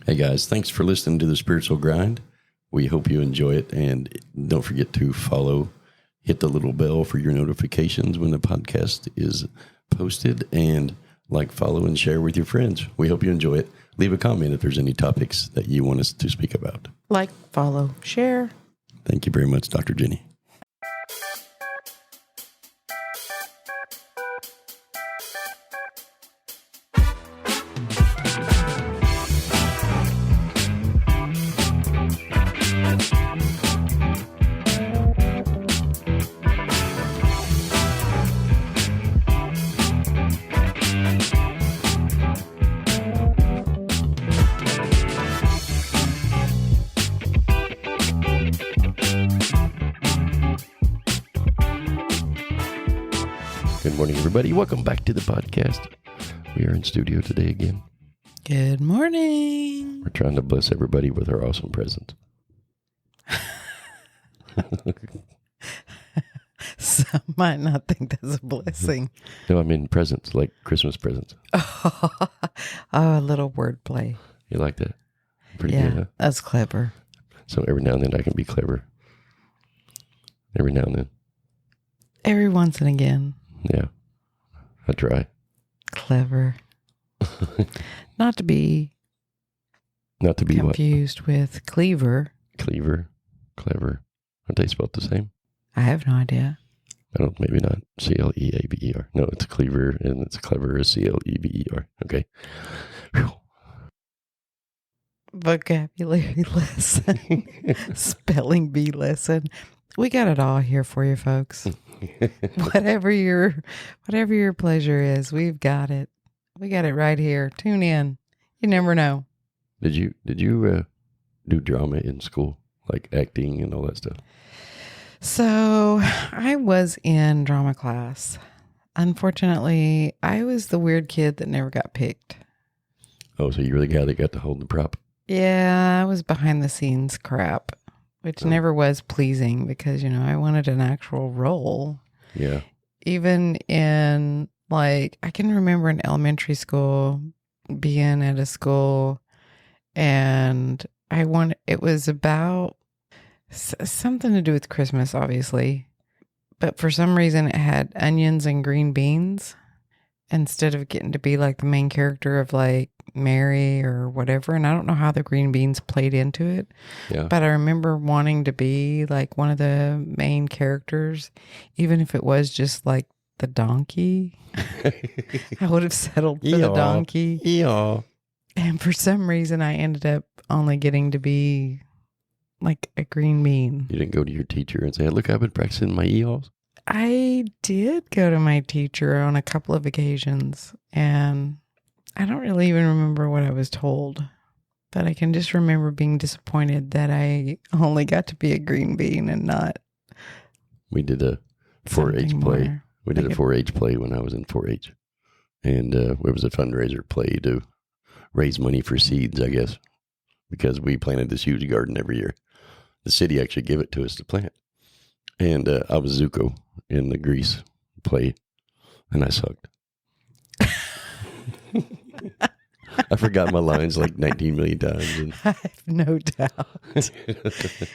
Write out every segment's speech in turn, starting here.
Hey guys, thanks for listening to the Spiritual Grind. We hope you enjoy it, and don't forget to follow, hit the little bell for your notifications when the podcast is posted, and like, follow, and share with your friends. We hope you enjoy it. Leave a comment if there's any topics that you want us to speak about. Like, follow, share. Thank you very much, Dr. Jenny. Good morning, everybody. Welcome back to the podcast. We are in studio today again. Good morning. We're trying to bless everybody with our awesome presents. Some might not think that's a blessing. No, I mean presents, like Christmas presents. Oh, a little wordplay. You like that? Pretty Yeah, good, huh? that's clever. So every now and then I can be clever. Every now and then. Every once and again. Yeah. I try. Clever. Not to be Not to be confused with cleaver. what? Cleaver. Clever. Aren't they spelled the same? I have no idea. I don't, maybe not. C-L-E-A-B-E-R. No, it's cleaver and it's clever as C-L-E-V-E-R. Okay. Whew. Vocabulary lesson. Spelling bee lesson. We got it all here for you, folks. Whatever your pleasure is, we've got it. We got it right here. Tune in. You never know. Did you do drama in school, like acting and all that stuff? So I was in drama class. Unfortunately, I was the weird kid that never got picked. Oh, so you were the guy that got to hold the prop? Yeah, I was behind the scenes crap, which never was pleasing because, I wanted an actual role. Yeah. Even in, I can remember in elementary school being at a school and it was about something to do with Christmas, obviously. But for some reason it had onions and green beans instead of getting to be like the main character of Mary or whatever. And I don't know how the green beans played into it. Yeah. But I remember wanting to be like one of the main characters, even if it was just like the donkey. I would have settled for the donkey. Yeah. And for some reason I ended up only getting to be like a green bean. You didn't go to your teacher and say, look, I've been practicing my eos. I did go to my teacher on a couple of occasions, and I don't really even remember what I was told, but I can just remember being disappointed that I only got to be a green bean and not. We did a 4-H play. More. We did a 4-H play when I was in 4-H. And it was a fundraiser play to raise money for seeds, I guess, because we planted this huge garden every year. The city actually gave it to us to plant. And I was Zuko in the Grease play, and I sucked. I forgot my lines like 19 million times. And I have no doubt.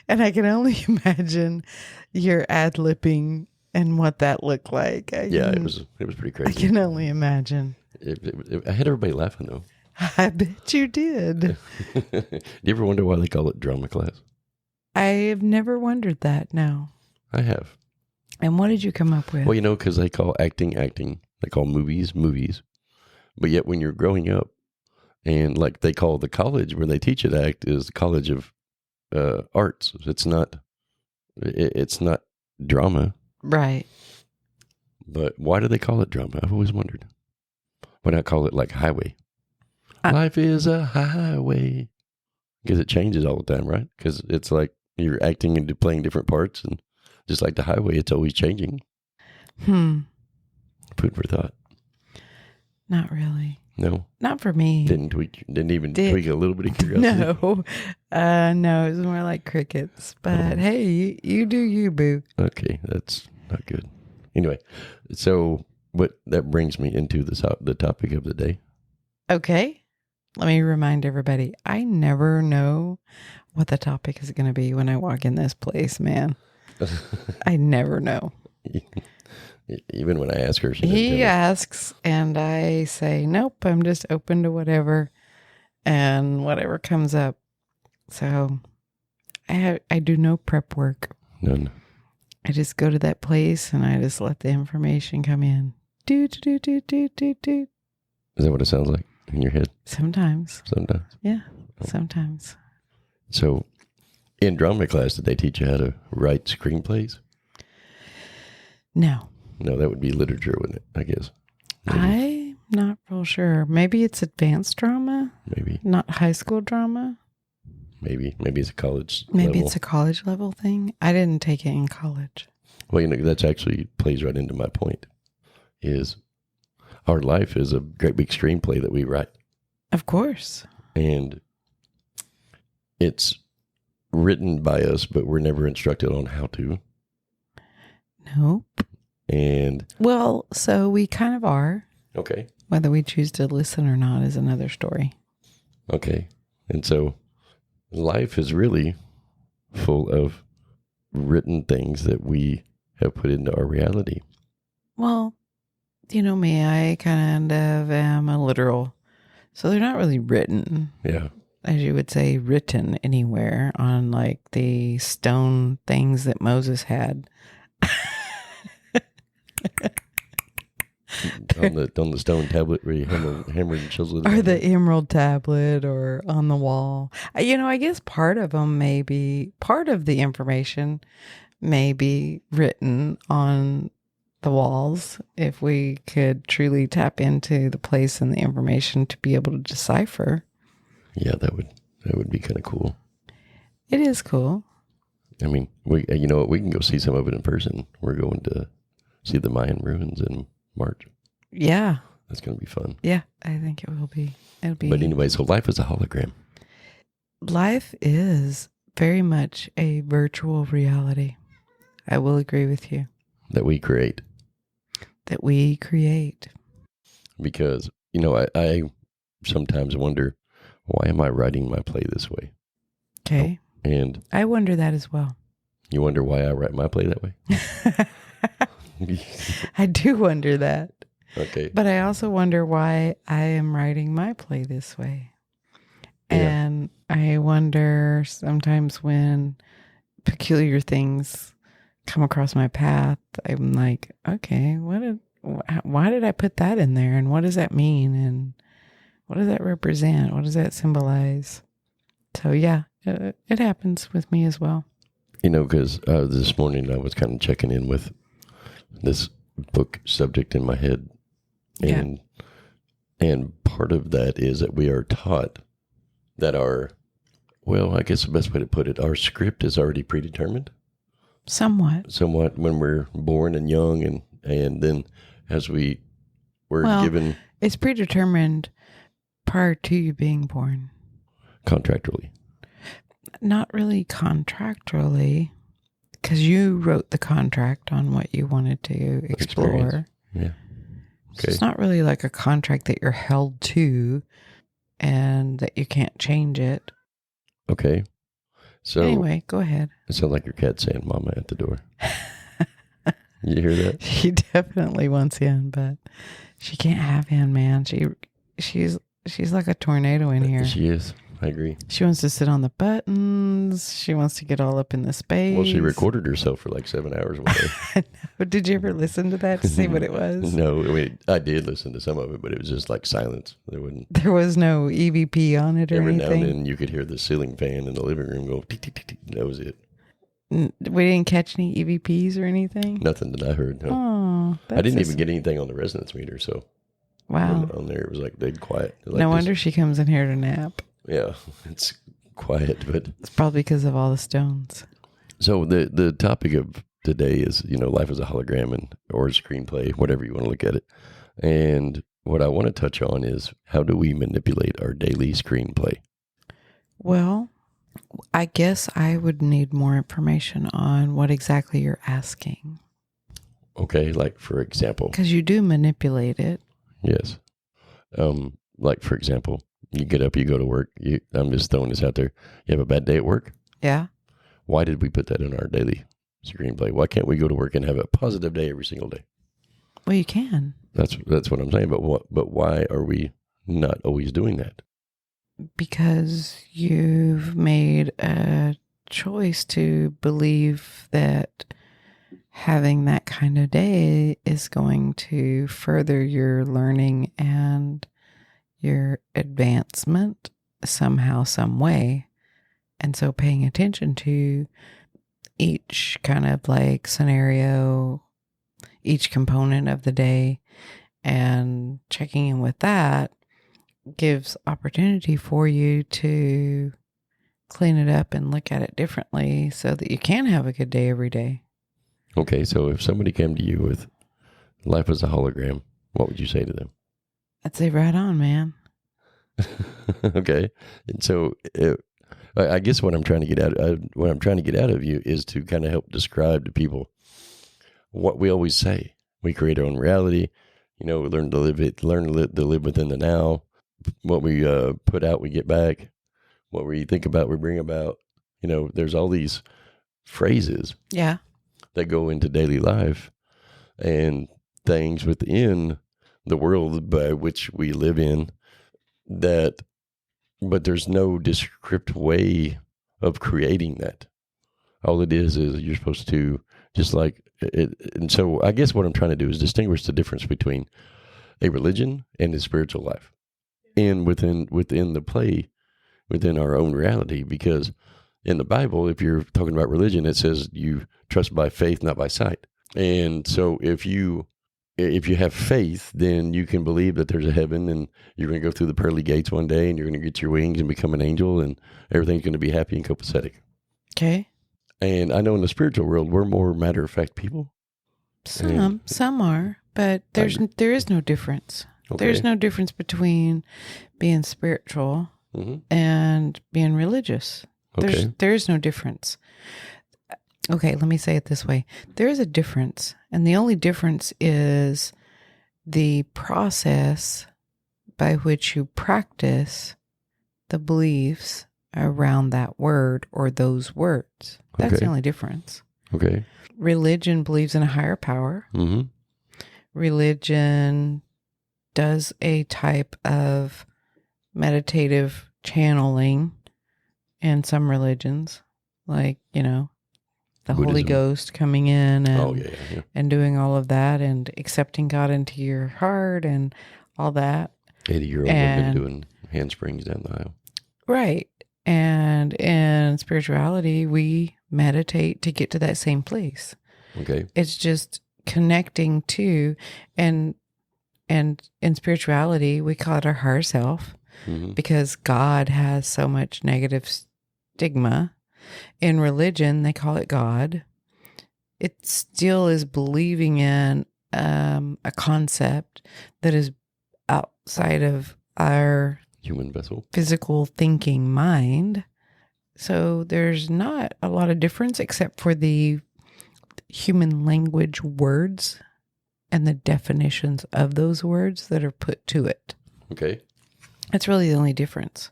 And I can only imagine your ad-libbing and what that looked like. It was pretty crazy. I can only imagine. I had everybody laughing, though. I bet you did. Do you ever wonder why they call it drama class? I have never wondered that, no. I have. And what did you come up with? Well, because they call acting. They call movies. But yet when you're growing up, and they call the college where they teach you to act is the College of Arts. It's not drama. Right. But why do they call it drama? I've always wondered. Why not call it highway? Life is a highway. Because it changes all the time, right? Because it's like you're acting and playing different parts, and just like the highway, it's always changing. Food for thought. Not really. No. Not for me. Didn't even tweak a little bit of curiosity. No, it was more like crickets. But hey, you do you, boo. Okay, that's not good. Anyway, so that brings me into the topic of the day. Okay. let me remind everybody, I never know what the topic is going to be when I walk in this place, man. I never know. Even when I ask her, He asks, and I say, nope, I'm just open to whatever, and whatever comes up. So I do no prep work. None. I just go to that place, and I just let the information come in. Do. Is that what it sounds like in your head? Sometimes. Yeah, sometimes. So, in drama class, did they teach you how to write screenplays? No. No, that would be literature, wouldn't it? I guess. Maybe. I'm not real sure. Maybe it's advanced drama. Maybe. Not high school drama. Maybe it's a college Maybe level. it's a college level thing. I didn't take it in college. Well, that's actually plays right into my point. Is our life is a great big screenplay that we write. Of course. And it's written by us, but we're never instructed on how to. Nope. And well, so we kind of are. Okay. Whether we choose to listen or not is another story. Okay. And so life is really full of written things that we have put into our reality. Well, you know me, I kind of am a literal. So they're not really written. Yeah. As you would say, written anywhere on like the stone things that Moses had. on the stone tablet where you hammer and chisel it. Or the emerald tablet or on the wall. I guess part of them may be, part of the information may be written on the walls if we could truly tap into the place and the information to be able to decipher. Yeah, that would be kind of cool. It is cool. I mean, we can go see some of it in person. We're going to see the Mayan ruins in March. Yeah. That's going to be fun. Yeah, I think it will be. It'll be. But anyway, so life is a hologram. Life is very much a virtual reality. I will agree with you. That we create. Because, I sometimes wonder, why am I writing my play this way? Okay. And I wonder that as well. You wonder why I write my play that way? I do wonder that. Okay. But I also wonder why I am writing my play this way. Yeah. And I wonder sometimes when peculiar things come across my path, I'm like, okay, why did I put that in there? And what does that mean? And what does that represent? What does that symbolize? So yeah, it happens with me as well. Because this morning I was kind of checking in with this book subject in my head. And part of that is that we are taught that I guess the best way to put it, our script is already predetermined. Somewhat when we're born and young, and then as we're given. It's predetermined prior to you being born. Contractually. Not really contractually, because you wrote the contract on what you wanted to explore. Experience. Yeah. Okay. So it's not really like a contract that you're held to and that you can't change it. Okay. So anyway, go ahead. It sounds like your cat saying mama at the door. You hear that? She definitely wants in, but she can't have in, man. She's like a tornado in here. She is. I agree. She wants to sit on the buttons. She wants to get all up in the space. Well, she recorded herself for like 7 hours one day. I know. Did you ever listen to that to see what it was? No, I did listen to some of it, but it was just like silence. There was no EVP on it or every anything? Every now and then you could hear the ceiling fan in the living room go tick, tick, tick, tick. That was it. We didn't catch any EVPs or anything? Nothing that I heard. No. Oh, I didn't even get anything on the resonance meter, so. Wow. On there, it was like dead quiet. Like no wonder she comes in here to nap. Yeah, it's quiet, but it's probably because of all the stones. So the topic of today is, life is a hologram or a screenplay, whatever you want to look at it. And what I want to touch on is, how do we manipulate our daily screenplay? Well, I guess I would need more information on what exactly you're asking. Okay, like for example. Because you do manipulate it. Yes. Like for example, You get up, you go to work. I'm just throwing this out there. You have a bad day at work? Yeah. Why did we put that in our daily screenplay? Why can't we go to work and have a positive day every single day? Well, you can. That's what I'm saying. But why are we not always doing that? Because you've made a choice to believe that having that kind of day is going to further your learning and your advancement somehow, some way. And so paying attention to each kind of like scenario, each component of the day, and checking in with that gives opportunity for you to clean it up and look at it differently so that you can have a good day every day. Okay, so if somebody came to you with life as a hologram, what would you say to them? I'd say right on, man. Okay, and so I guess what I'm trying to get out of you is to kind of help describe to people what we always say. We create our own reality. We learn to live within the now. What we put out, we get back. What we think about, we bring about. There's all these phrases. Yeah. That go into daily life and things within the world by which we live in but there's no descriptive way of creating that. All it is you're supposed to just like it. And so I guess what I'm trying to do is distinguish the difference between a religion and a spiritual life and within the play, within our own reality, because in the Bible, if you're talking about religion, it says you trust by faith, not by sight. And so if you have faith, then you can believe that there's a heaven and you're going to go through the pearly gates one day and you're going to get your wings and become an angel and everything's going to be happy and copacetic. Okay. And I know in the spiritual world, we're more matter-of-fact people. Some are, but there is no difference. Okay. There's no difference between being spiritual and being religious. Okay. There is no difference. Okay, let me say it this way. There is a difference, and the only difference is the process by which you practice the beliefs around that word or those words. That's the only difference. Okay. Religion believes in a higher power. Mm-hmm. Religion does a type of meditative channeling in some religions, like, the Buddhism. Holy Ghost coming in and, yeah. and doing all of that and accepting God into your heart and all that. 80-year-old women doing handsprings down the aisle. Right. And in spirituality, we meditate to get to that same place. Okay. It's just connecting to, and in spirituality, we call it our higher self because God has so much negative stigma. In religion, they call it God. It still is believing in a concept that is outside of our human vessel, physical thinking mind. So there's not a lot of difference except for the human language words and the definitions of those words that are put to it. Okay. That's really the only difference.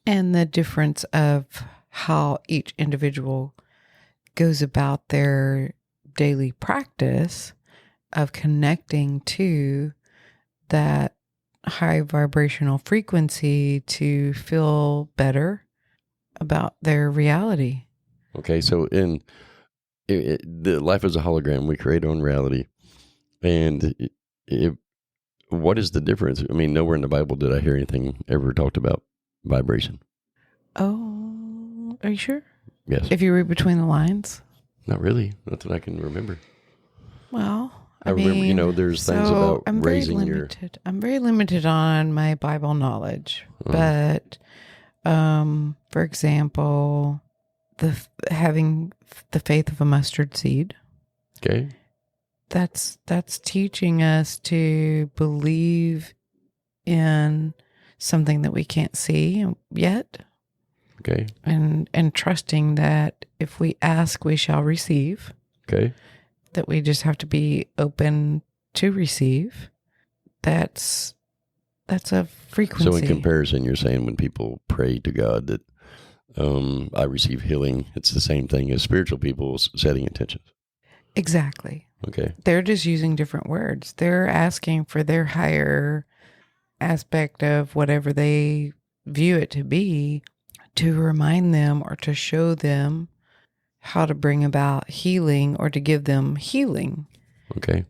And the difference of how each individual goes about their daily practice of connecting to that high vibrational frequency to feel better about their reality. Okay, so in the life as a hologram, we create our own reality. And what is the difference? I mean, nowhere in the Bible did I hear anything ever talked about vibration. Oh, are you sure? Yes. If you read between the lines? Not really. Not that I can remember. Well, I remember, there's things about raising your... I'm very limited on my Bible knowledge. But, for example, having the faith of a mustard seed. Okay. That's teaching us to believe in something that we can't see yet. Okay. And trusting that if we ask, we shall receive. Okay. That we just have to be open to receive. That's That's a frequency. So in comparison, you're saying when people pray to God that I receive healing, it's the same thing as spiritual people setting intentions. Exactly. Okay. They're just using different words. They're asking for their higher aspect of whatever they view it to be to remind them or to show them how to bring about healing or to give them healing. Okay.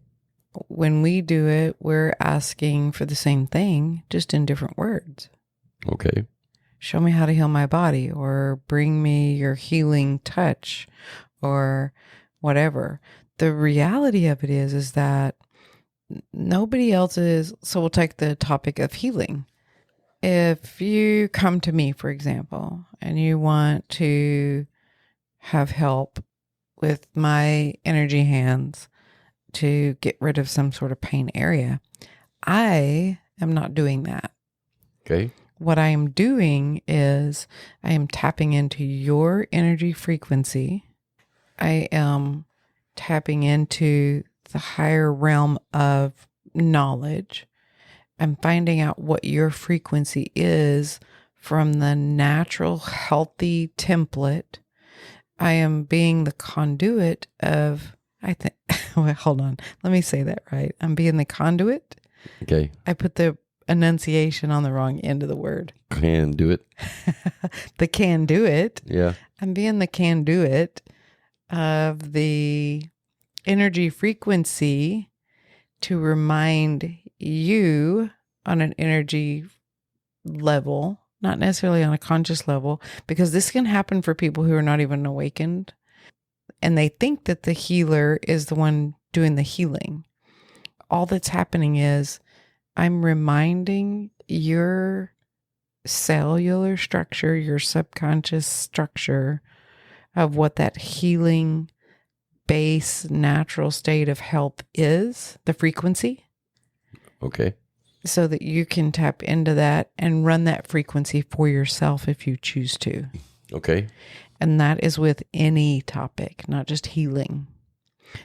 When we do it, we're asking for the same thing, just in different words. Okay. Show me how to heal my body, or bring me your healing touch, or whatever. The reality of it is that nobody else is. So we'll take the topic of healing. If you come to me, for example, and you want to have help with my energy hands to get rid of some sort of pain area, I am not doing that. Okay. What I am doing is I am tapping into your energy frequency. I am tapping into the higher realm of knowledge. I'm finding out what your frequency is from the natural, healthy template. I am being the conduit of, well, hold on. Let me say that right. I'm being the conduit. Okay. I put the enunciation on the wrong end of the word. Can do it. The can do it. Yeah. I'm being the can do it of the energy frequency to remind you on an energy level, not necessarily on a conscious level, because this can happen for people who are not even awakened. And they think that the healer is the one doing the healing. All that's happening is I'm reminding your cellular structure, your subconscious structure of what that healing base natural state of health is, the frequency. Okay. So that you can tap into that and run that frequency for yourself if you choose to. Okay. And that is with any topic, not just healing.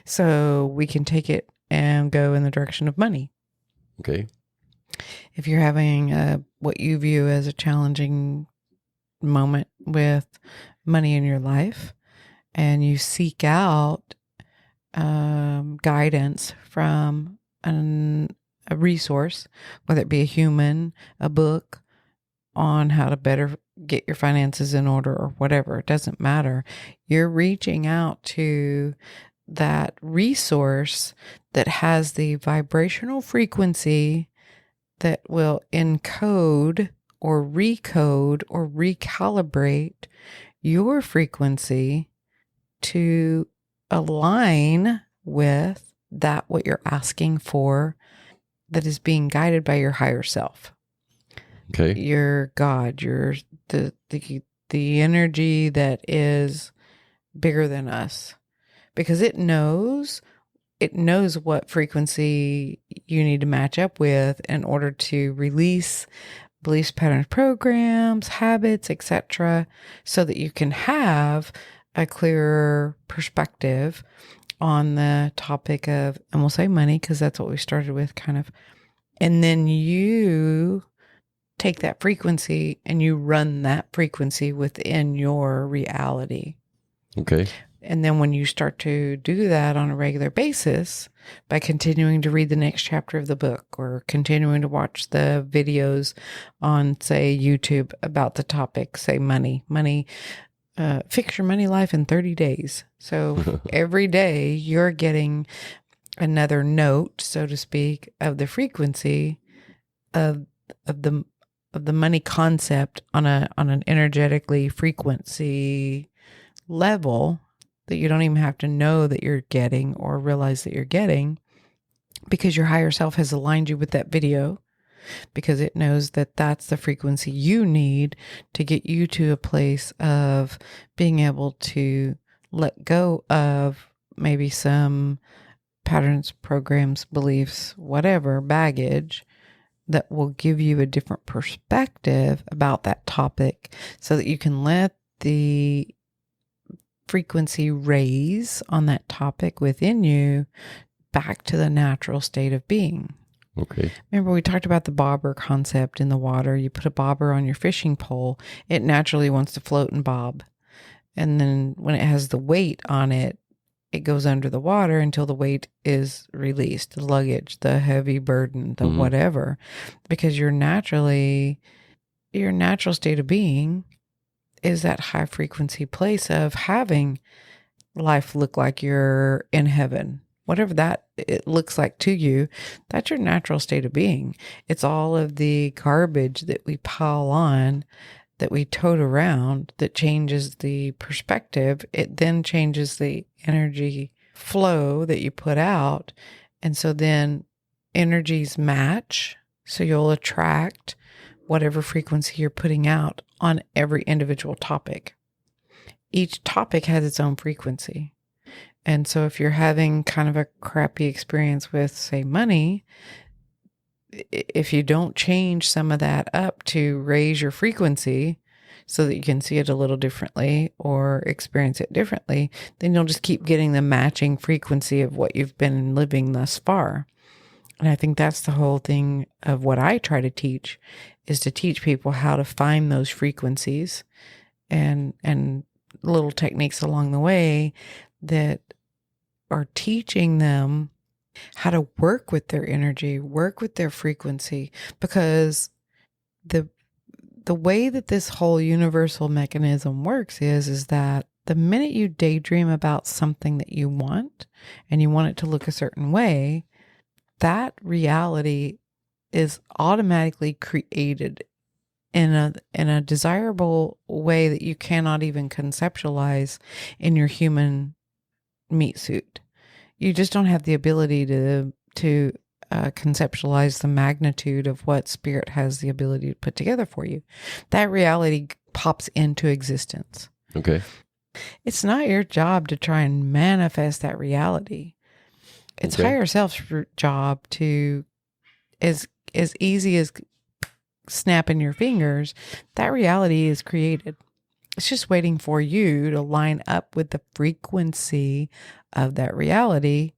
So we can take it and go in the direction of money. Okay. If you're having what you view as a challenging moment with money in your life, and you seek out guidance from a resource, whether it be a human, a book on how to better get your finances in order or whatever, it doesn't matter. You're reaching out to that resource that has the vibrational frequency that will encode or recode or recalibrate your frequency to align with that what you're asking for, that is being guided by your higher self. Okay. Your God, your the energy that is bigger than us, because it knows what frequency you need to match up with in order to release beliefs, patterns, programs, habits, etc., so that you can have a clearer perspective on the topic of, and we'll say money, because that's what we started with kind of. And then you take that frequency and you run that frequency within your reality. Okay. And then when you start to do that on a regular basis, by continuing to read the next chapter of the book or continuing to watch the videos on, say, YouTube about the topic, say money, fix your money life in 30 days. So every day you're getting another note, so to speak, of the frequency of the money concept on an energetically frequency level that you don't even have to know that you're getting or realize that you're getting, because your higher self has aligned you with that video, because it knows that that's the frequency you need to get you to a place of being able to let go of maybe some patterns, programs, beliefs, whatever, baggage that will give you a different perspective about that topic, so that you can let the frequency raise on that topic within you back to the natural state of being. Okay. Remember, we talked about the bobber concept in the water. You put a bobber on your fishing pole, it naturally wants to float and bob. And then when it has the weight on it, it goes under the water until the weight is released, the luggage, the heavy burden, the whatever. Because your natural state of being is that high frequency place of having life look like you're in heaven. Whatever that it looks like to you, that's your natural state of being. It's all of the garbage that we pile on, that we tote around, that changes the perspective. It then changes the energy flow that you put out. And so then energies match. So you'll attract whatever frequency you're putting out on every individual topic. Each topic has its own frequency. And so if you're having kind of a crappy experience with, say, money, if you don't change some of that up to raise your frequency so that you can see it a little differently or experience it differently, then you'll just keep getting the matching frequency of what you've been living thus far. And I think that's the whole thing of what I try to teach, is to teach people how to find those frequencies and little techniques along the way that are teaching them how to work with their energy, work with their frequency, because the way that this whole universal mechanism works is that the minute you daydream about something that you want and you want it to look a certain way, that reality is automatically created in a desirable way that you cannot even conceptualize in your human meat suit. You just don't have the ability to conceptualize the magnitude of what spirit has the ability to put together for you. That reality pops into existence. Okay. It's not your job to try and manifest that reality. It's higher self's job to, as easy as snapping your fingers, that reality is created. It's just waiting for you to line up with the frequency of that reality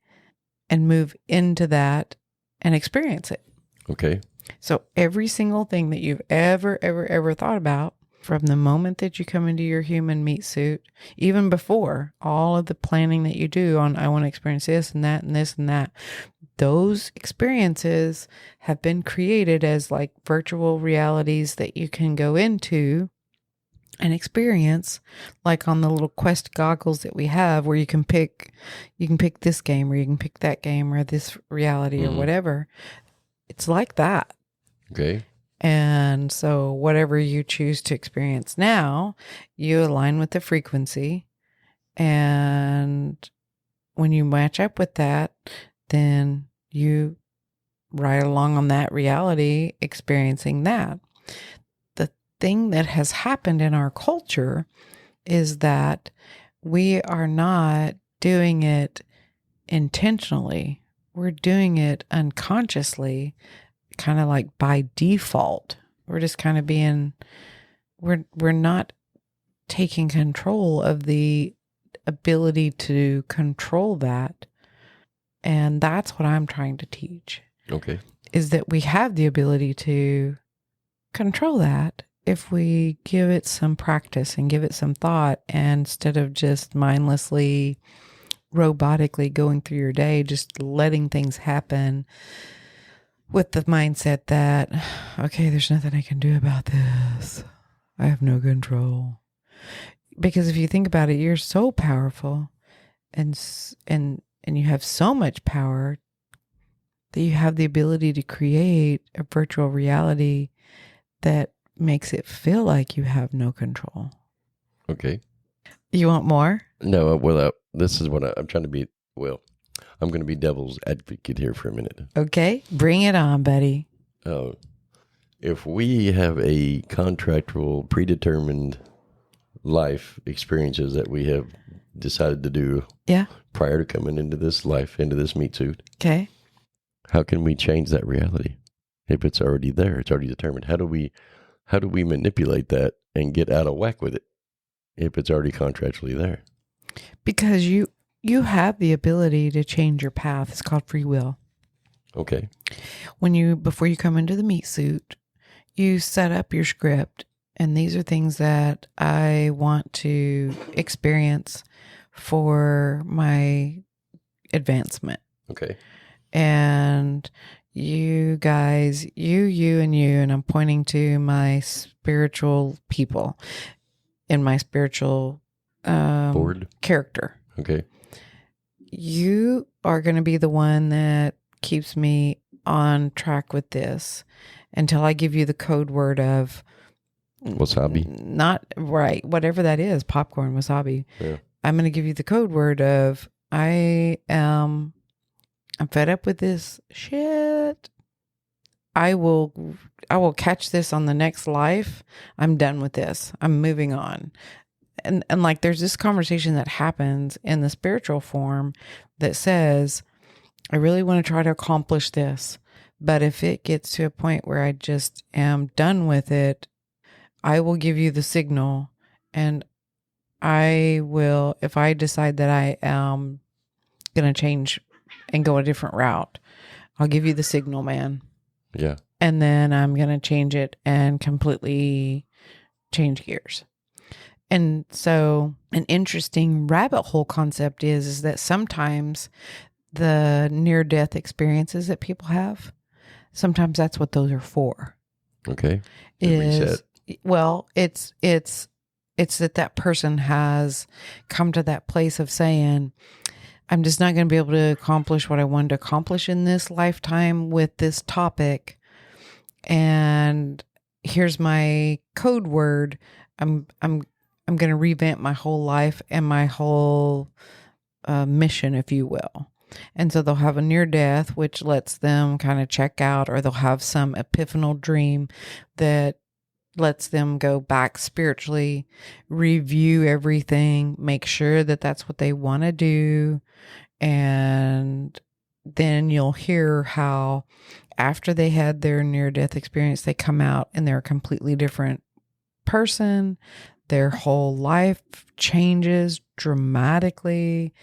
and move into that and experience it. Okay. So every single thing that you've ever thought about, from the moment that you come into your human meat suit, even before all of the planning that you do on, I want to experience this and that and this and that, those experiences have been created as like virtual realities that you can go into and experience, like on the little Quest goggles that we have, where you can pick this game, or you can pick that game, or this reality, or whatever. It's like that. Okay. And so whatever you choose to experience now, you align with the frequency. And when you match up with that, then you ride along on that reality, experiencing that. The thing that has happened in our culture is that we are not doing it intentionally. We're doing it unconsciously, kind of like by default. We're just kind of we're not taking control of the ability to control that. And that's what I'm trying to teach. Okay. Is that we have the ability to control that if we give it some practice and give it some thought, and instead of just mindlessly, robotically going through your day, just letting things happen with the mindset that, okay, there's nothing I can do about this. I have no control. Because if you think about it, you're so powerful and you have so much power that you have the ability to create a virtual reality that makes it feel like you have no control. Okay. You want more? No, well, this is what I'm trying to be. Well, I'm going to be devil's advocate here for a minute. Okay, bring it on, buddy. If we have a contractual, predetermined life experiences that we have decided to do prior to coming into this life, into this meat suit, okay, how can we change that reality if it's already there? It's already determined. How do we manipulate that and get out of whack with it if it's already contractually there? Because you have the ability to change your path. It's called free will. Okay. Before you come into the meat suit, you set up your script, and these are things that I want to experience for my advancement. Okay. And you guys, and I'm pointing to my spiritual people in my spiritual Board. character. Okay. You are going to be the one that keeps me on track with this until I give you the code word of Wasabi. not right, whatever that is, popcorn, wasabi. Yeah. I'm going to give you the code word of I'm fed up with this shit. I will catch this on the next life. I'm done with this. I'm moving on. And like there's this conversation that happens in the spiritual form that says, I really want to try to accomplish this, but if it gets to a point where I just am done with it, I will give you the signal, and I will, if I decide that I am going to change and go a different route, I'll give you the signal, man. Yeah. And then I'm going to change it and completely change gears. And so an interesting rabbit hole concept is that sometimes the near-death experiences that people have, sometimes that's what those are for. Okay. Reset. Well, it's that person has come to that place of saying, I'm just not going to be able to accomplish what I wanted to accomplish in this lifetime with this topic. And here's my code word. I'm going to revamp my whole life and my whole mission, if you will. And so they'll have a near death, which lets them kind of check out, or they'll have some epiphanal dream that lets them go back spiritually, review everything, make sure that that's what they want to do. And then you'll hear how after they had their near-death experience, they come out and they're a completely different person. Their whole life changes dramatically.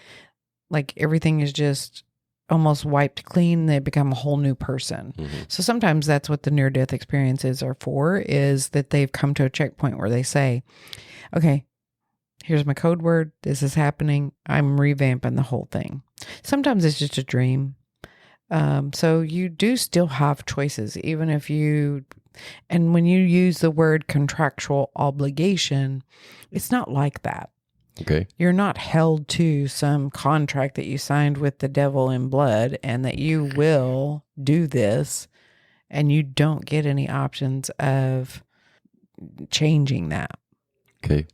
Like everything is just almost wiped clean. They become a whole new person. Mm-hmm. So sometimes that's what the near-death experiences are for, is that they've come to a checkpoint where they say, okay, here's my code word. This is happening. I'm revamping the whole thing. Sometimes it's just a dream. So you do still have choices, even if and when you use the word contractual obligation, it's not like that. Okay. You're not held to some contract that you signed with the devil in blood and that you will do this, and you don't get any options of changing that. Okay.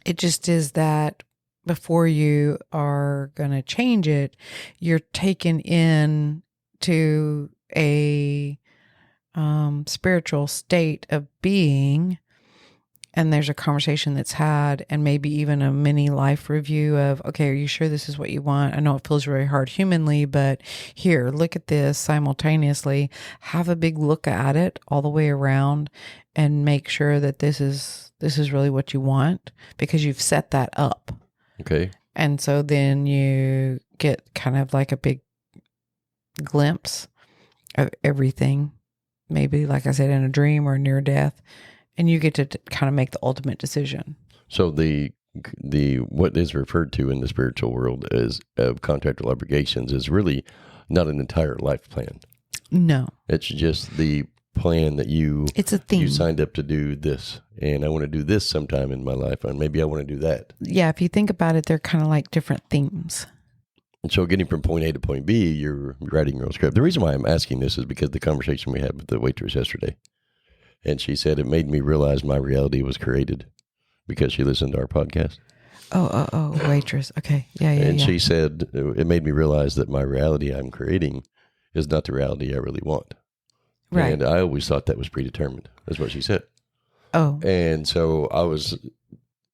It just is that before you are going to change it, you're taken in to a spiritual state of being, and there's a conversation that's had, and maybe even a mini life review of, okay, are you sure this is what you want? I know it feels very hard humanly, but here, look at this simultaneously. Have a big look at it all the way around and make sure that this is really what you want, because you've set that up. Okay. And so then you get kind of like a big glimpse of everything, maybe like I said, in a dream or near death, and you get to kind of make the ultimate decision. So the what is referred to in the spiritual world as of contractual obligations is really not an entire life plan. No, it's just the plan that it's a theme. You signed up to do this, and I want to do this sometime in my life, and maybe I want to do that. Yeah, if you think about it, they're kind of like different themes. And so getting from point A to point B, you're writing your own script. The reason why I'm asking this is because the conversation we had with the waitress yesterday, and she said it made me realize my reality was created because she listened to our podcast. Oh, waitress. Okay. Yeah. And she said it made me realize that my reality I'm creating is not the reality I really want. Right. And I always thought that was predetermined. That's what she said. Oh. And so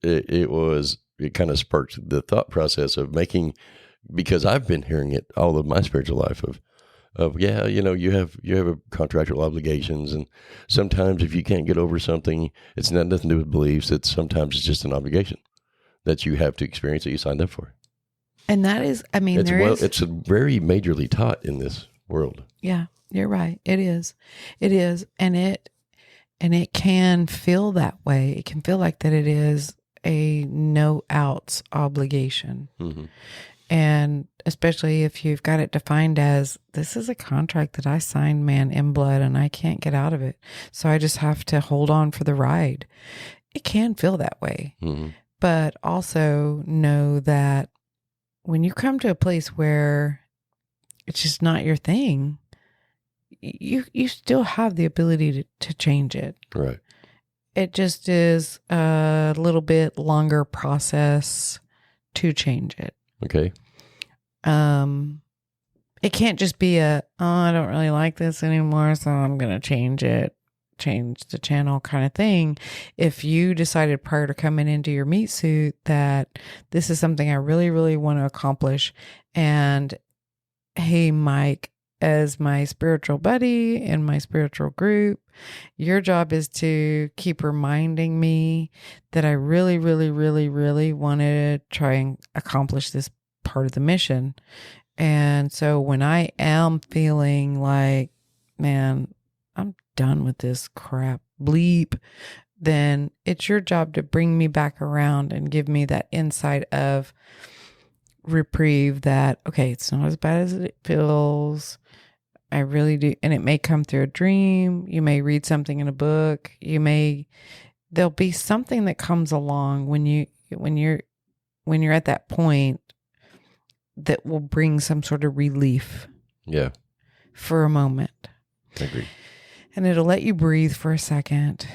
it kind of sparked the thought process of making, because I've been hearing it all of my spiritual life of yeah, you have a contractual obligations, and sometimes if you can't get over something, it's not nothing to do with beliefs. Sometimes it's just an obligation that you have to experience that you signed up for. And that is, I mean, it's very majorly taught in this world. Yeah. You're right. It is. It is. And it can feel that way. It can feel like that it is a no outs obligation. Mm-hmm. And especially if you've got it defined as, this is a contract that I signed, man, in blood, and I can't get out of it. So I just have to hold on for the ride. It can feel that way. Mm-hmm. But also know that when you come to a place where it's just not your thing, you still have the ability to change it. Right. It just is a little bit longer process to change it. Okay. It can't just be I don't really like this anymore, so I'm going to change the channel kind of thing. If you decided prior to coming into your meat suit that this is something I really, really want to accomplish, and hey, Mike, as my spiritual buddy in my spiritual group, your job is to keep reminding me that I really, really, really, really want to try and accomplish this part of the mission. And so when I am feeling like, man, I'm done with this crap, bleep, then it's your job to bring me back around and give me that insight of reprieve that, okay, it's not as bad as it feels. I really do. And it may come through a dream. You may read something in a book. There'll be something that comes along when you're at that point that will bring some sort of relief. Yeah. For a moment. I agree. And it'll let you breathe for a second.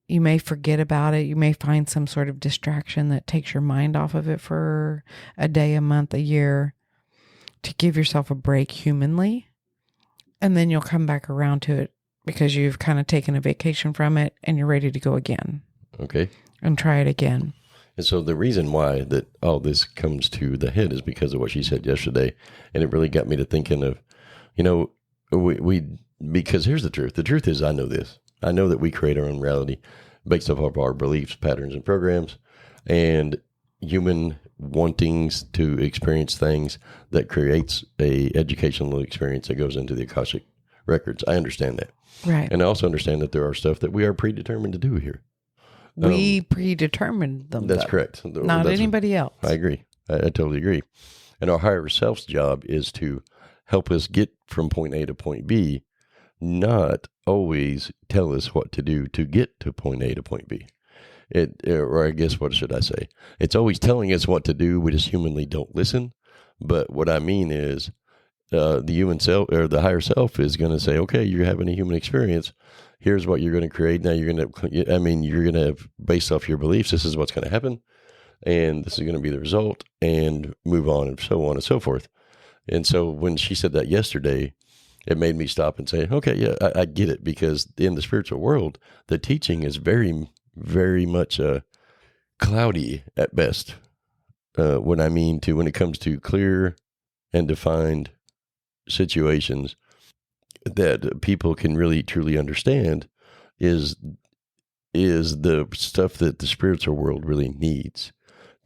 You may forget about it. You may find some sort of distraction that takes your mind off of it for a day, a month, a year, to give yourself a break humanly. And then you'll come back around to it because you've kind of taken a vacation from it and you're ready to go again. Okay. And try it again. And so the reason why that all this comes to the head is because of what she said yesterday. And it really got me to thinking of, because here's the truth. The truth is, I know this. I know that we create our own reality based off of our beliefs, patterns, and programs, and human wantings to experience things that creates a educational experience that goes into the Akashic records. I understand that. Right. And I also understand that there are stuff that we are predetermined to do here. We predetermined them. That's though. correct. Not anybody else. I agree. I totally agree. And our higher self's job is to help us get from point A to point B, not always tell us what to do to get to point A to point B. Or I guess, what should I say? It's always telling us what to do. We just humanly don't listen. But what I mean is, the human self or the higher self is going to say, okay, you're having a human experience. Here's what you're going to create. Now you're going to, based off your beliefs, this is what's going to happen. And this is going to be the result, and move on, and so on and so forth. And so when she said that yesterday, it made me stop and say, okay, yeah, I get it. Because in the spiritual world, the teaching is very, very much cloudy at best. When it comes to clear and defined situations that people can really truly understand, is the stuff that the spiritual world really needs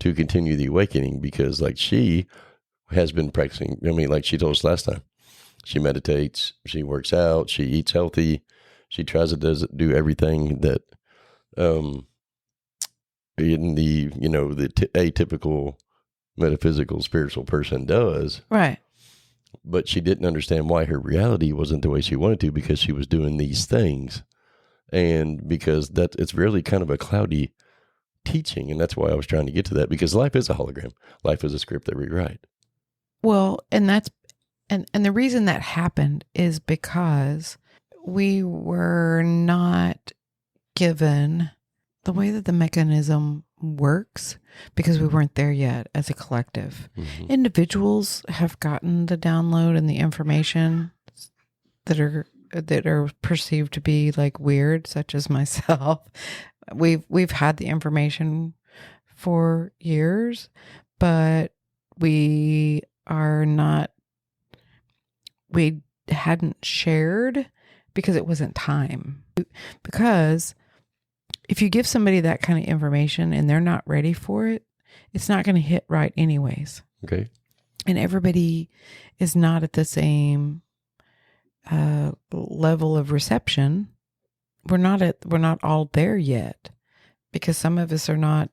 to continue the awakening. Because like she has been practicing, like she told us last time, she meditates, she works out, she eats healthy, she tries to do everything that in the atypical metaphysical spiritual person does. Right. But she didn't understand why her reality wasn't the way she wanted to, because she was doing these things. And because it's really kind of a cloudy teaching. And that's why I was trying to get to that, because life is a hologram. Life is a script that we write. Well, and the reason that happened is because we were not given the way that the mechanism works, because we weren't there yet as a collective. Mm-hmm. Individuals have gotten the download and the information that are perceived to be like weird, such as myself. We've had the information for years, but we hadn't shared because it wasn't time. Because if you give somebody that kind of information and they're not ready for it, it's not going to hit right anyways. Okay. And everybody is not at the same level of reception, we're not all there yet, because some of us are not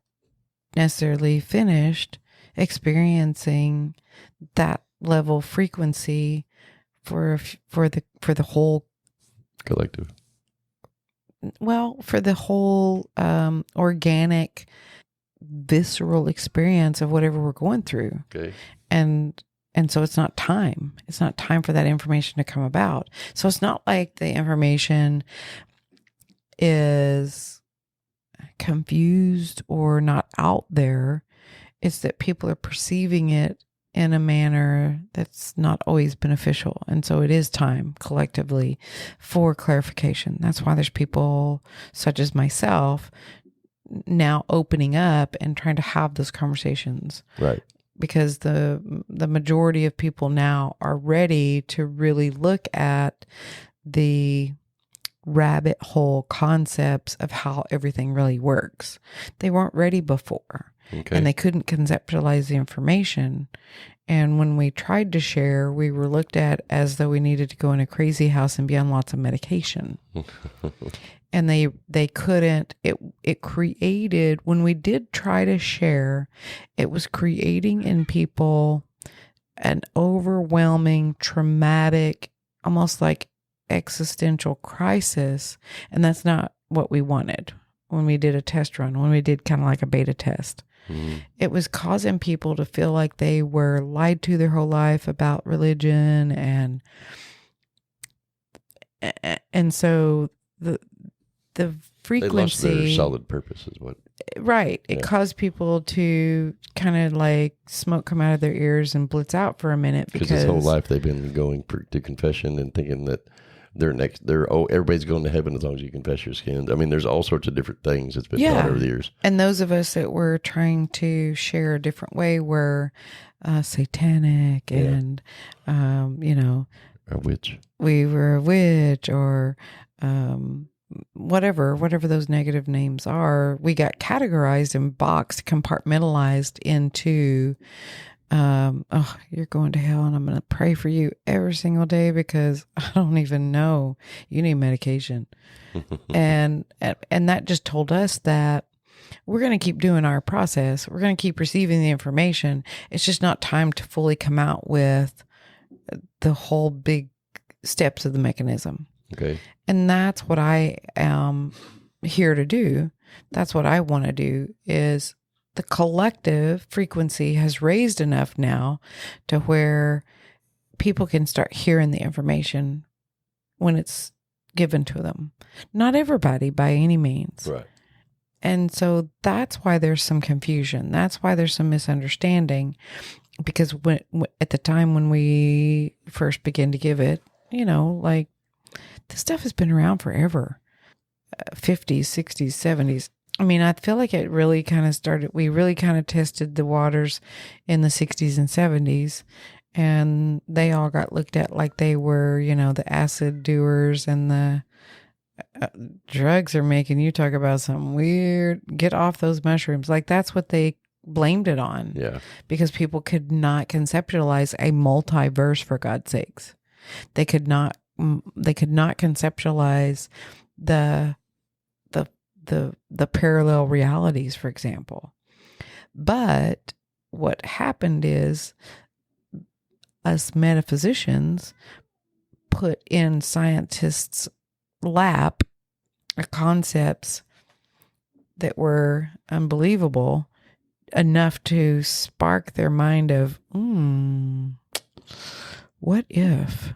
necessarily finished experiencing that level of frequency for the whole collective. Well, for the whole organic, visceral experience of whatever we're going through. Okay. And so it's not time. It's not time for that information to come about. So it's not like the information is confused or not out there. It's that people are perceiving it in a manner that's not always beneficial. And so it is time collectively for clarification. That's why there's people such as myself now opening up and trying to have those conversations. Right. Because the majority of people now are ready to really look at the rabbit hole concepts of how everything really works. They weren't ready before. Okay. And they couldn't conceptualize the information. And when we tried to share, we were looked at as though we needed to go in a crazy house and be on lots of medication. And they couldn't, it created, when we did try to share, it was creating in people an overwhelming, traumatic, almost like existential crisis. And that's not what we wanted when we did a test run, when we did kind of like a beta test. Mm-hmm. It was causing people to feel like they were lied to their whole life about religion. And so the frequency, they lost their solid purpose is what. Right. It caused people to kind of like smoke come out of their ears and blitz out for a minute, because this whole life they've been going to confession and thinking that everybody's going to heaven as long as you confess your sins. I mean, there's all sorts of different things that's been taught over the years. And those of us that were trying to share a different way were satanic and, a witch. We were a witch, or whatever those negative names are. We got categorized and boxed, compartmentalized into, you're going to hell and I'm going to pray for you every single day because I don't even know. You need medication. and that just told us that we're going to keep doing our process. We're going to keep receiving the information. It's just not time to fully come out with the whole big steps of the mechanism. Okay. And that's what I am here to do. That's what I want to do, is the collective frequency has raised enough now to where people can start hearing the information when it's given to them. Not everybody by any means. Right. And so that's why there's some confusion. That's why there's some misunderstanding, because when at the time when we first began to give it, like, this stuff has been around forever. 50s, 60s, 70s. I mean, I feel like it really kind of started, we really kind of tested the waters in the 60s and 70s, and they all got looked at like they were, the acid doers and the drugs are making you talk about something weird. Get off those mushrooms. Like, that's what they blamed it on. Yeah. Because people could not conceptualize a multiverse, for God's sakes. They could not conceptualize the parallel realities, for example. But what happened is us metaphysicians put in scientists' lap concepts that were unbelievable enough to spark their mind of, what if?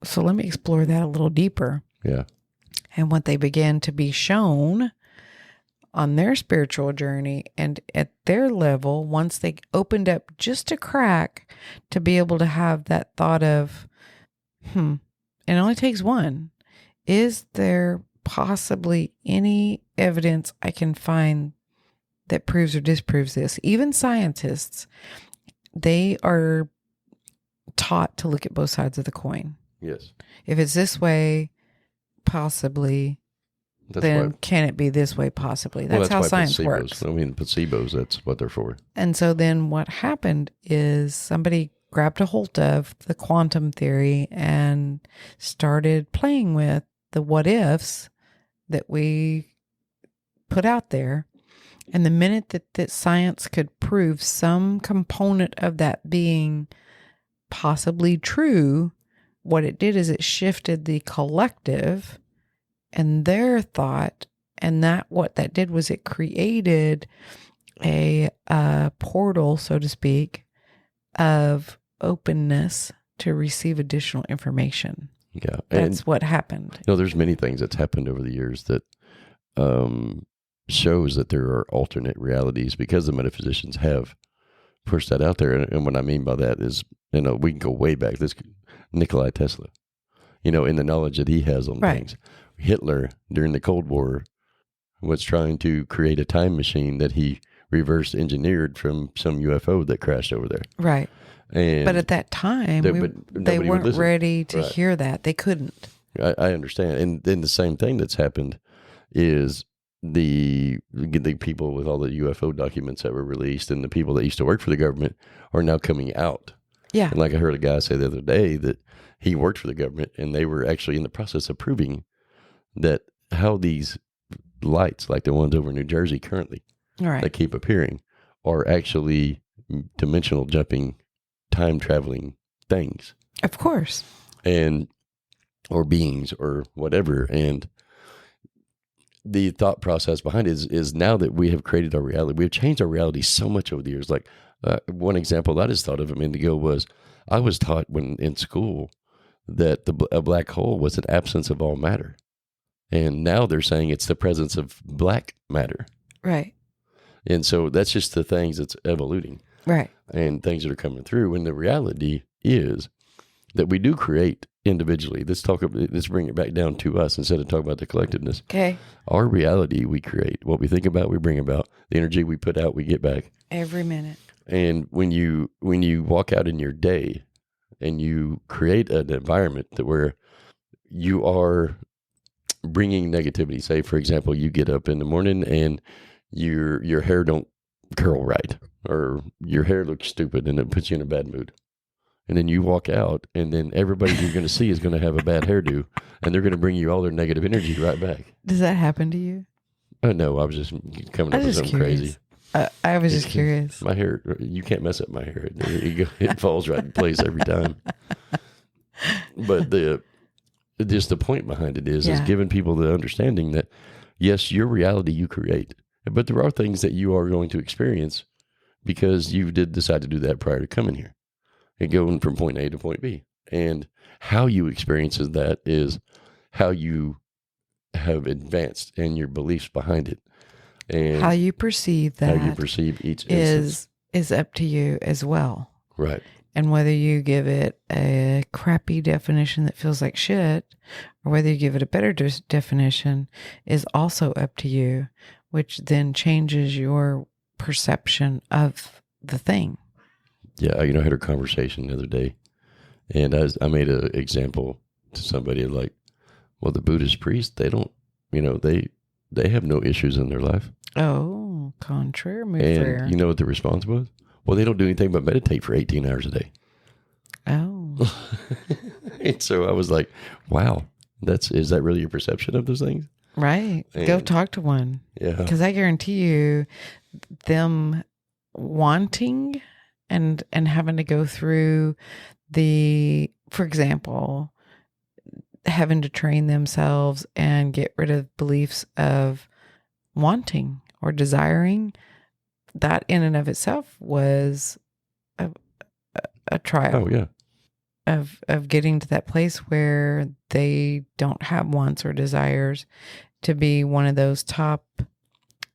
So let me explore that a little deeper. Yeah. And what they began to be shown on their spiritual journey and at their level, once they opened up just a crack to be able to have that thought of, it only takes one. Is there possibly any evidence I can find that proves or disproves this? Even scientists, they are taught to look at both sides of the coin. Yes. If it's this way, possibly, can it be this way, possibly? That's how science works. I mean, placebos, that's what they're for. And so then what happened is somebody grabbed a hold of the quantum theory and started playing with the what ifs that we put out there. And the minute that science could prove some component of that being possibly true, what it did is it shifted the collective and their thought. And what that did was it created a portal, so to speak, of openness to receive additional information. Yeah. That's what happened. There's many things that's happened over the years that shows that there are alternate realities because the metaphysicians have pushed that out there. And what I mean by that is, we can go way back. This Nikola Tesla, in the knowledge that he has on things. Hitler, during the Cold War, was trying to create a time machine that he reverse engineered from some UFO that crashed over there. Right. But at that time, they weren't ready to hear that. They couldn't. I understand. And then the same thing that's happened is the people with all the UFO documents that were released and the people that used to work for the government are now coming out. Yeah. And like I heard a guy say the other day that he worked for the government and they were actually in the process of proving that how these lights, like the ones over New Jersey currently, that keep appearing, are actually dimensional jumping, time traveling things. Of course. Or beings or whatever. And the thought process behind it is now that we have created our reality, we've changed our reality so much over the years. Like one example I just thought of a minute ago was I was taught when in school that a black hole was an absence of all matter. And now they're saying it's the presence of black matter. Right. And so that's just the things that's evoluting. Right. And things that are coming through. And the reality is that we do create individually. Let's bring it back down to us instead of talking about the collectiveness. Okay. Our reality we create. What we think about, we bring about. The energy we put out, we get back. Every minute. And when you walk out in your day and you create an environment that where you are bringing negativity, say, for example, you get up in the morning and your hair don't curl right, or your hair looks stupid and it puts you in a bad mood. And then you walk out and then everybody you're going to see is going to have a bad hairdo and they're going to bring you all their negative energy right back. Does that happen to you? No, I was just coming up with something crazy. I was just curious. My hair, you can't mess up my hair. It falls right in place every time. But just the point behind it is giving people the understanding that, yes, your reality you create, but there are things that you are going to experience because you did decide to do that prior to coming here and going from point A to point B. And how you experience that is how you have advanced and your beliefs behind it. And how you perceive that, how you perceive each instance is up to you as well. Right. And whether you give it a crappy definition that feels like shit, or whether you give it a better definition is also up to you, which then changes your perception of the thing. Yeah. I had a conversation the other day and I made an example to somebody like, well, the Buddhist priests, they don't, they have no issues in their life. Oh, contraire. And you know what the response was? Well, they don't do anything but meditate for 18 hours a day. Oh. And so I was like, wow, is that really your perception of those things? Right. Go talk to one. Yeah. Because I guarantee you them wanting and having to go through for example, having to train themselves and get rid of beliefs of wanting or desiring, that in and of itself was a trial. Oh, yeah. Of getting to that place where they don't have wants or desires, to be one of those top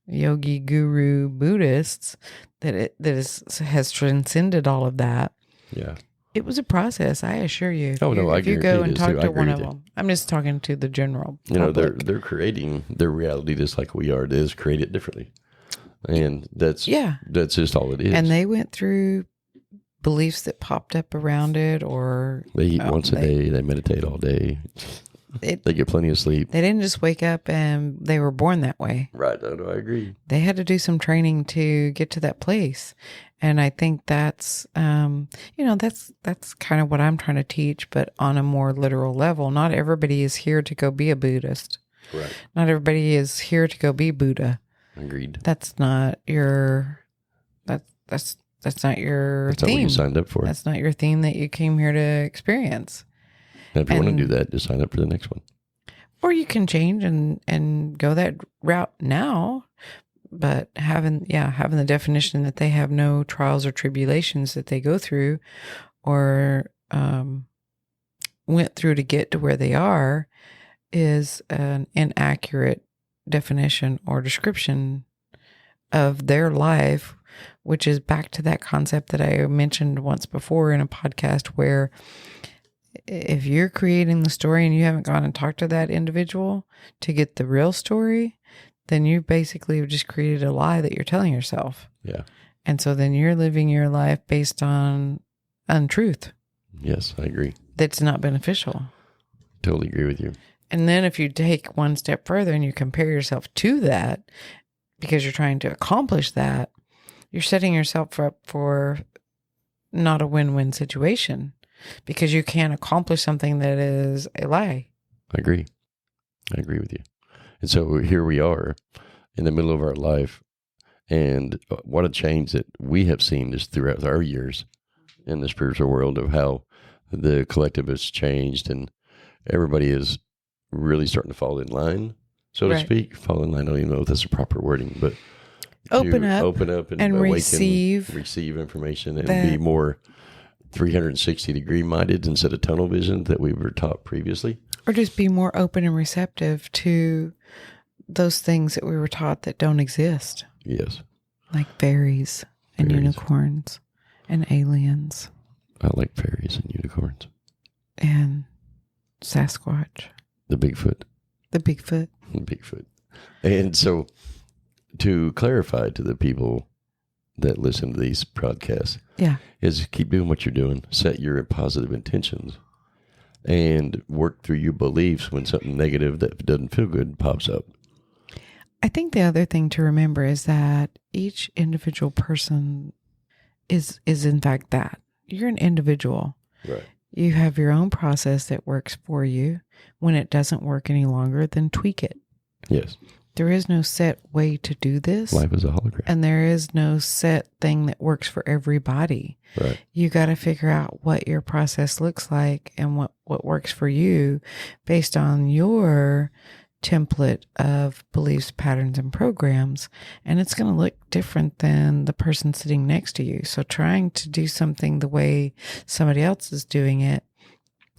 yogi guru Buddhists that has transcended all of that. Yeah. It was a process, I assure you. If you go and talk to one of them. I'm just talking to the general public. They're creating their reality just like we are. It is created differently. And that's just all it is. And they went through beliefs that popped up around it, or they eat once a day, they meditate all day. They get plenty of sleep. They didn't just wake up and they were born that way. Right. I agree. They had to do some training to get to that place. And I think that's, that's kind of what I'm trying to teach, but on a more literal level. Not everybody is here to go be a Buddhist. Right. Not everybody is here to go be Buddha. Agreed. That's not your, that's not your That's not theme. what you signed up for. That's not your theme that you came here to experience. And if you want to do that, just sign up for the next one. Or you can change and go that route now. But having the definition that they have no trials or tribulations that they go through or went through to get to where they are is an inaccurate definition or description of their life, which is back to that concept that I mentioned once before in a podcast where if you're creating the story and you haven't gone and talked to that individual to get the real story, then you basically have just created a lie that you're telling yourself. Yeah. And so then you're living your life based on untruth. Yes, I agree. That's not beneficial. Totally agree with you. And then if you take one step further and you compare yourself to that, because you're trying to accomplish that, you're setting yourself up for not a win-win situation because you can't accomplish something that is a lie. I agree with you. And so here we are in the middle of our life. And what a change that we have seen just throughout our years in the spiritual world of how the collective has changed and everybody is really starting to fall in line, so to speak. Fall in line, I don't even know if that's the proper wording, but open up and awaken, receive information and be more 360 degree minded instead of tunnel vision that we were taught previously. Or just be more open and receptive to those things that we were taught that don't exist. Yes. Like fairies and unicorns and aliens. I like fairies and unicorns. And Sasquatch. The Bigfoot. Bigfoot. And so to clarify to the people that listen to these podcasts, is keep doing what you're doing. Set your positive intentions and work through your beliefs when something negative that doesn't feel good pops up. I think the other thing to remember is that each individual person is in fact that. You're an individual. Right. You have your own process that works for you. When it doesn't work any longer, then tweak it. Yes. There is no set way to do this. Life is a hologram. And there is no set thing that works for everybody. Right. You got to figure out what your process looks like and what works for you based on your template of beliefs, patterns, and programs. And it's going to look different than the person sitting next to you. So trying to do something the way somebody else is doing it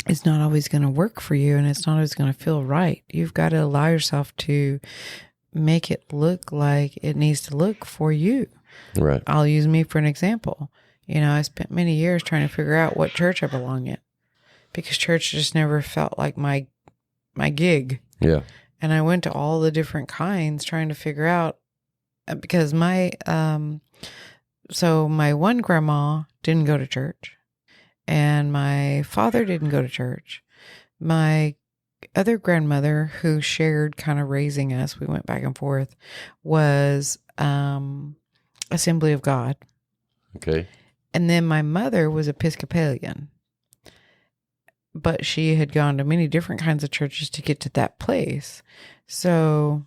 is not always going to work for you, and it's not always going to feel right. You've got to allow yourself to make it look like it needs to look for you. Right. I'll use me for an example. I spent many years trying to figure out what church I belong in because church just never felt like my gig. Yeah. And I went to all the different kinds trying to figure out because my one grandma didn't go to church and my father didn't go to church. My other grandmother who shared kind of raising us, we went back and forth, was Assembly of God. Okay. And then my mother was Episcopalian. But she had gone to many different kinds of churches to get to that place. So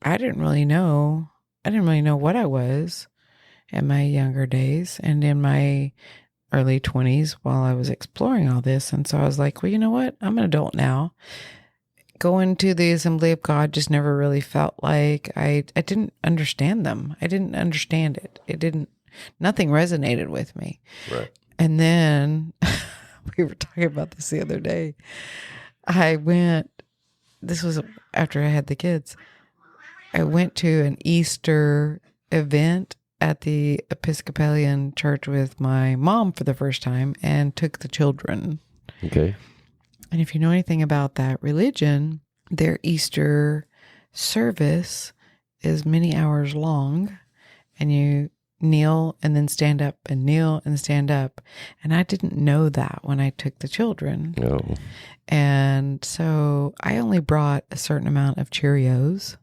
I didn't really know what I was in my younger days and in my early 20s while I was exploring all this. And so I was like, well, you know what? I'm an adult now. Going to the Assembly of God just never really felt like I didn't understand them. I didn't understand it. Nothing resonated with me. Right. And then we were talking about this the other day. This was after I had the kids. I went to an Easter event at the Episcopalian church with my mom for the first time and took the children. Okay. And if you know anything about that religion, their Easter service is many hours long and you kneel and then stand up and kneel and stand up. And I didn't know that when I took the children. No. And so I only brought a certain amount of Cheerios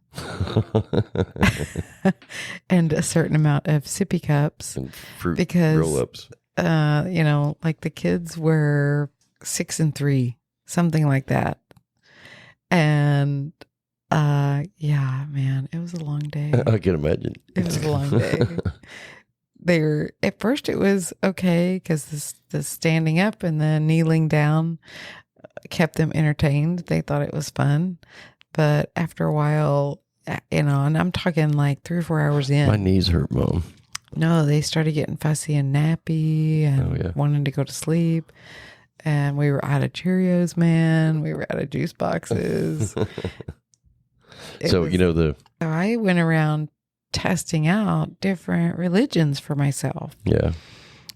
and a certain amount of sippy cups And fruit because, roll-ups. like the kids were 6 and 3, something like that. And yeah, man, it was a long day. I can imagine. It was a long day. They were, at first it was okay because the standing up and the kneeling down kept them entertained. They thought it was fun. But after a while, and I'm talking like 3 or 4 hours in. My knees hurt, Mom. No, they started getting fussy and nappy and wanting to go to sleep. And we were out of Cheerios, man. We were out of juice boxes. So I went around testing out different religions for myself. Yeah.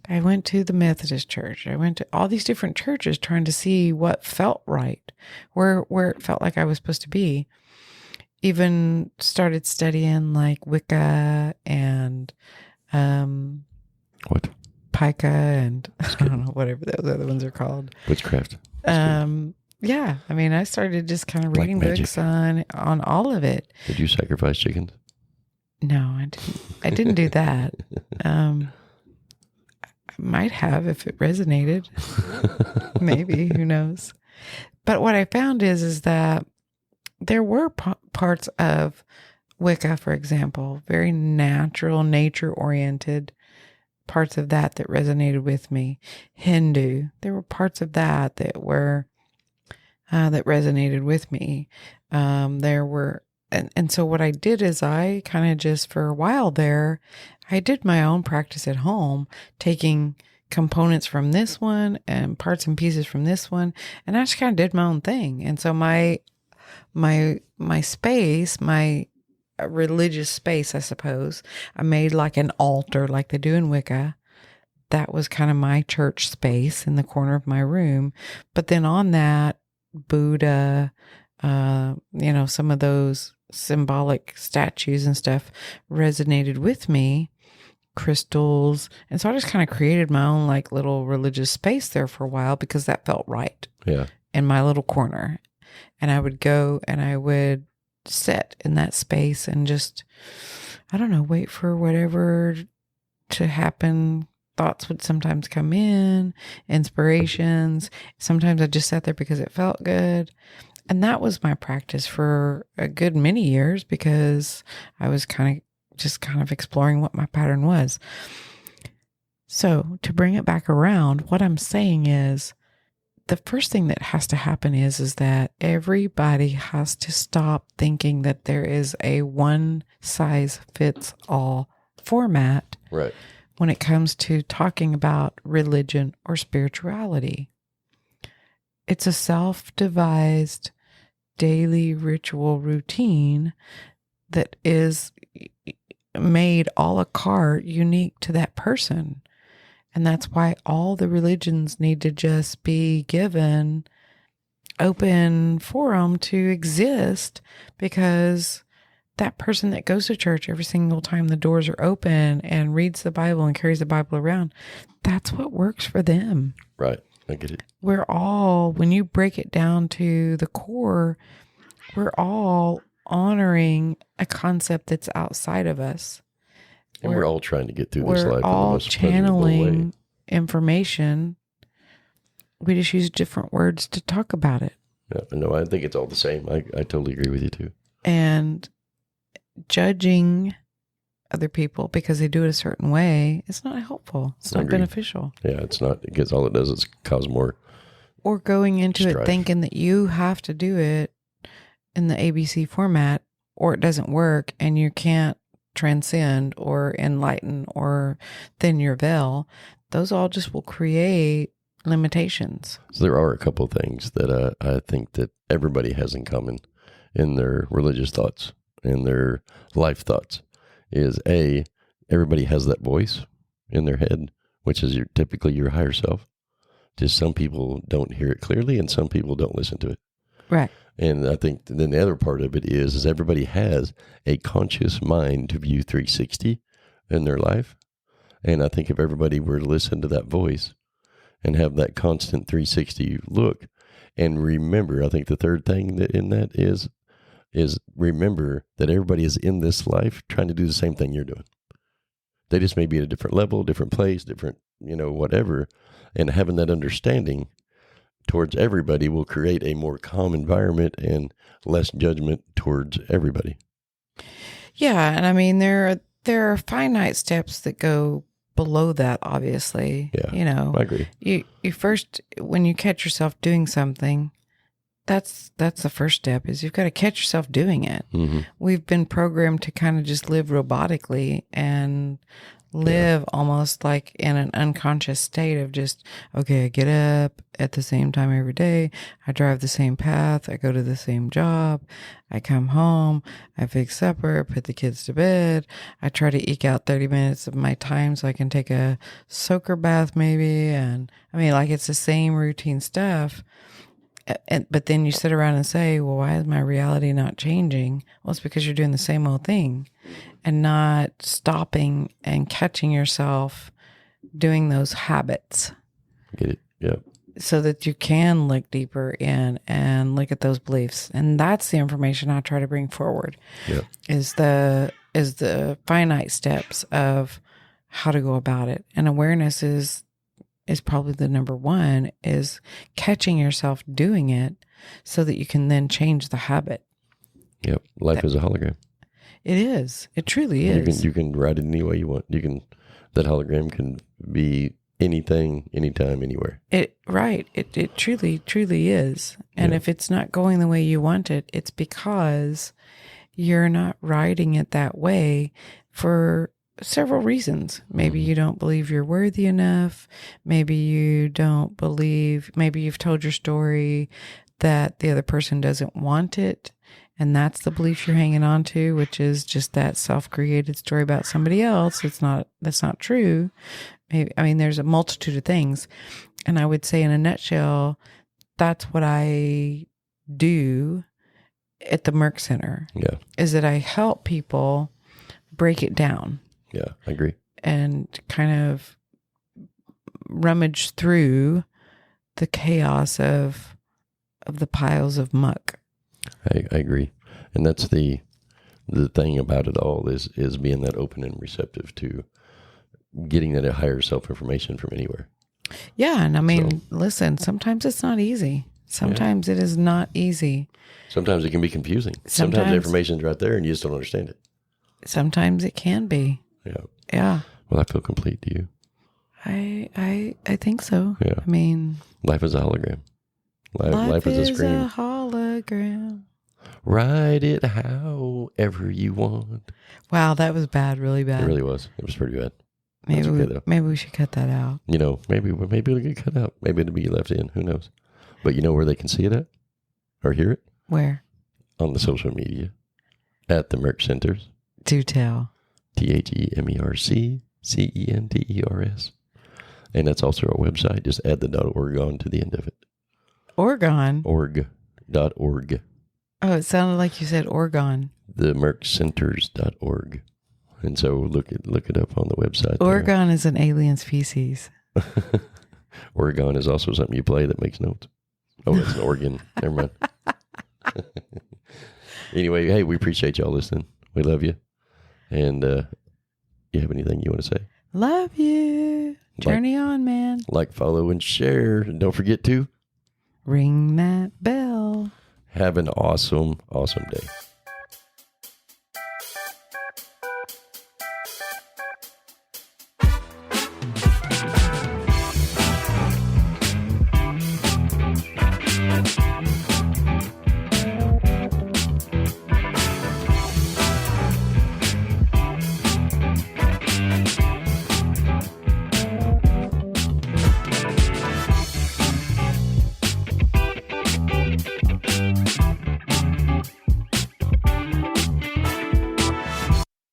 I went to the Methodist church. I went to all these different churches trying to see what felt right, where it felt like I was supposed to be. Even started studying like Wicca and What? Pica and I don't know, whatever those other ones are called. Witchcraft. Yeah. I mean, I started just kind of Black reading magic. books on all of it. Did you sacrifice chickens? No, I didn't. I didn't do that. I might have if it resonated. Maybe, who knows? But what I found is that there were parts of Wicca, for example, very natural, nature-oriented parts of that resonated with me. Hindu, there were parts of that were that resonated with me. There were, and so what I did is I kind of just for a while there, I did my own practice at home, taking components from this one and parts and pieces from this one, and I just kind of did my own thing. And so my space, my religious space, I suppose, I made like an altar like they do in Wicca. That was kind of my church space in the corner of my room. But then on that, Buddha, some of those symbolic statues and stuff resonated with me, crystals. And so I just kind of created my own like little religious space there for a while because that felt right. Yeah. In my little corner. And I would go and I would sit in that space and just, I don't know, wait for whatever to happen. Thoughts would sometimes come in, inspirations. Sometimes I just sat there because it felt good. And that was my practice for a good many years because I was kind of exploring what my pattern was. So to bring it back around, what I'm saying is the first thing that has to happen is that everybody has to stop thinking that there is a one size fits all format. Right. When it comes to talking about religion or spirituality. It's a self-devised daily ritual routine that is made a la carte, unique to that person. And that's why all the religions need to just be given open forum to exist, because that person that goes to church every single time the doors are open and reads the Bible and carries the Bible around, that's what works for them. Right. I get it. We're all, when you break it down to the core, we're all honoring a concept that's outside of us. And we're all trying to get through this life in the all most pleasurable way. channeling information. We just use different words to talk about it. Yeah, no, I think it's all the same. I totally agree with you too. And judging other people because they do it a certain way, it's not helpful. It's not beneficial. Yeah, it's not, because all it does is cause more. Or going into strife. it thinking that you have to do it in the ABC format or it doesn't work and you can't transcend or enlighten or thin your veil. Those all just will create limitations. So there are a couple of things that I think that everybody has in common in their religious thoughts and their life thoughts. Is everybody has that voice in their head, which is typically your higher self. Just some people don't hear it clearly and some people don't listen to it. Right. And I think then the other part of it is everybody has a conscious mind to view 360 in their life. And I think if everybody were to listen to that voice and have that constant 360 look, and remember, I think the third thing in that is remember that everybody is in this life trying to do the same thing you're doing. They just may be at a different level, different place, different, whatever. And having that understanding towards everybody will create a more calm environment and less judgment towards everybody. Yeah. And I mean, there are finite steps that go below that, obviously. Yeah. I agree. You first, when you catch yourself doing something, that's the first step, is you've got to catch yourself doing it. Mm-hmm. We've been programmed to kind of just live robotically and live almost like in an unconscious state of just, okay, I get up at the same time every day. I drive the same path. I go to the same job. I come home. I fix supper, put the kids to bed. I try to eke out 30 minutes of my time so I can take a soaker bath maybe. And I mean, like, it's the same routine stuff. But then you sit around and say, well, why is my reality not changing? Well, it's because you're doing the same old thing and not stopping and catching yourself doing those habits. Get it? Yeah. So that you can look deeper in and look at those beliefs. And that's the information I try to bring forward. Yeah. Is the finite steps of how to go about it. And awareness is probably the number one, is catching yourself doing it so that you can then change the habit. Yep. Life is a hologram. It is. It truly is. You can write it any way you want. That hologram can be anything, anytime, anywhere. It truly is. And if it's not going the way you want it, it's because you're not writing it that way for several reasons. Maybe you don't believe you're worthy enough. Maybe you don't believe, maybe you've told your story that the other person doesn't want it. And that's the belief you're hanging on to, which is just that self-created story about somebody else. That's not true. Maybe, I mean, there's a multitude of things. And I would say in a nutshell, that's what I do at the Merck Center. Yeah. Is that I help people break it down. Yeah, I agree. And kind of rummage through the chaos of the piles of muck. I agree. And that's the thing about it all is being that open and receptive to getting that higher self-information from anywhere. Yeah, and I mean, listen, sometimes it's not easy. Sometimes it is not easy. Sometimes it can be confusing. Sometimes the information's right there and you just don't understand it. Sometimes it can be. Yeah. Yeah. Well, I feel complete. Do you? I think so. Yeah. I mean, life is a hologram. Life is a screen. A hologram. Write it however you want. Wow, that was bad. Really bad. It really was. It was pretty bad. Maybe we should cut that out. Maybe it'll get cut out. Maybe it'll be left in. Who knows? But you know where they can see it at or hear it? Where? On the social media at the Merck Centers. Do tell. ThemercCenters. And that's also our website. Just add the .org on to the end of it. Oregon? .org. Oh, it sounded like you said Oregon. TheMercCenters.org. And so look it up on the website. Oregon is an alien species. Oregon is also something you play that makes notes. Oh, it's an organ. Never mind. Anyway, hey, we appreciate y'all listening. We love you. And you have anything you want to say? Love you. Journey on, man. Like, follow, and share. And don't forget to ring that bell. Have an awesome, awesome day.